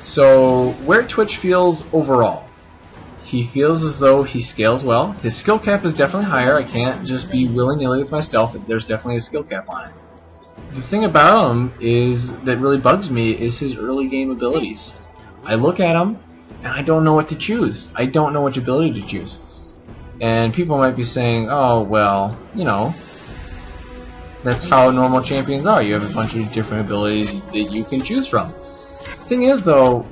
So where Twitch feels overall, he feels as though he scales well. His skill cap is definitely higher. I can't just be willy-nilly with my stealth. There's definitely a skill cap on it. The thing about him is that really bugs me is his early game abilities. I look at him and I don't know what to choose. I don't know which ability to choose. And people might be saying, oh well, you know, that's how normal champions are. You have a bunch of different abilities that you can choose from. Thing is though,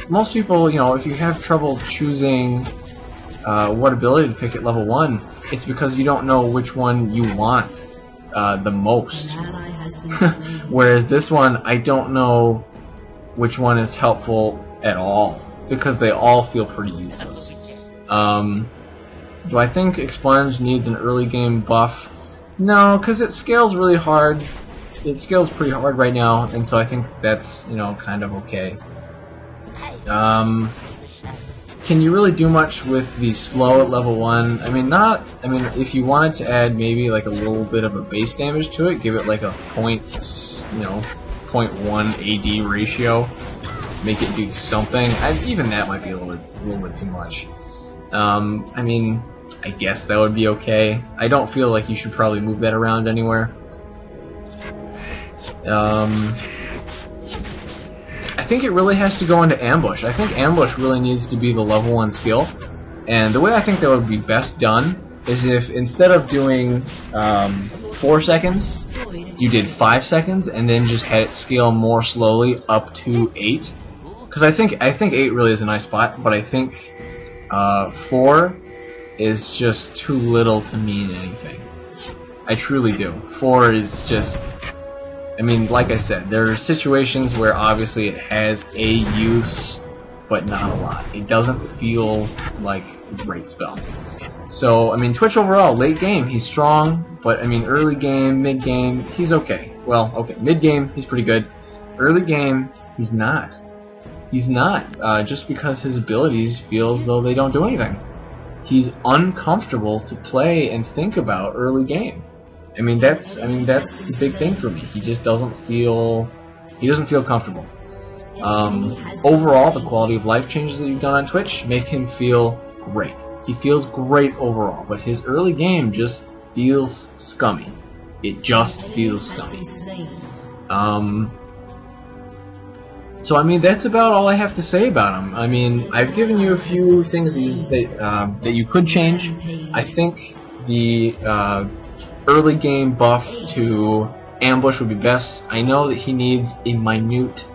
most people, you know, if you have trouble choosing what ability to pick at level 1, it's because you don't know which one you want the most. Whereas this one, I don't know which one is helpful at all, because they all feel pretty useless. Do I think Expunge needs an early game buff? No, because it scales really hard. It scales pretty hard right now, and so I think that's, you know, kind of okay. Can you really do much with the slow at level 1? I mean, if you wanted to add maybe like a little bit of a base damage to it, give it like a 0.1 AD ratio, make it do something. Even that might be a little bit too much. I mean, I guess that would be okay. I don't feel like you should probably move that around anywhere. I think it really has to go into Ambush. I think Ambush really needs to be the level 1 skill. And the way I think that would be best done is if instead of doing 4 seconds, you did 5 seconds and then just had it scale more slowly up to 8. Because I think 8 really is a nice spot, but I think 4 is just too little to mean anything. I truly do. 4 is just... I mean, like I said, there are situations where obviously it has a use, but not a lot. It doesn't feel like a great spell. So, I mean, Twitch overall, late game, he's strong, but I mean, early game, mid game, he's okay. Well, okay, mid game, he's pretty good. Early game, he's not. He's not, just because his abilities feel as though they don't do anything. He's uncomfortable to play and think about early game. I mean that's the big thing for me. He just doesn't feel comfortable. Overall, the quality of life changes that you've done on Twitch make him feel great. He feels great overall, but his early game just feels scummy. It just feels scummy. So I mean that's about all I have to say about him. I mean I've given you a few things that you could change. I think the early game buff to Ambush would be best. I know that he needs a minute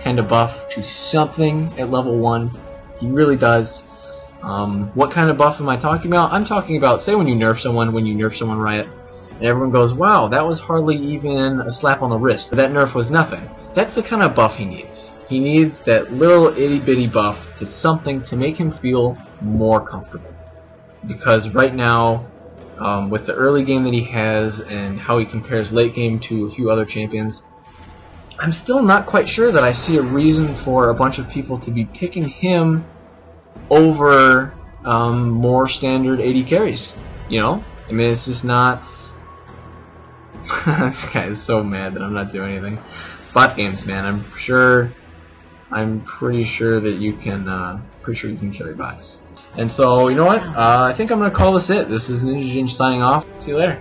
kind of buff to something at level 1. He really does. What kind of buff am I talking about? I'm talking about, say when you nerf someone Riot, and everyone goes, wow, that was hardly even a slap on the wrist. That nerf was nothing. That's the kind of buff he needs. He needs that little itty bitty buff to something to make him feel more comfortable. Because right now, with the early game that he has and how he compares late game to a few other champions, I'm still not quite sure that I see a reason for a bunch of people to be picking him over more standard AD carries. You know? I mean, it's just not... This guy is so mad that I'm not doing anything. Bot games, man. I'm pretty sure that you can carry bots. And so, you know what? I think I'm gonna call this it. This is Ninja Ginge signing off. See you later.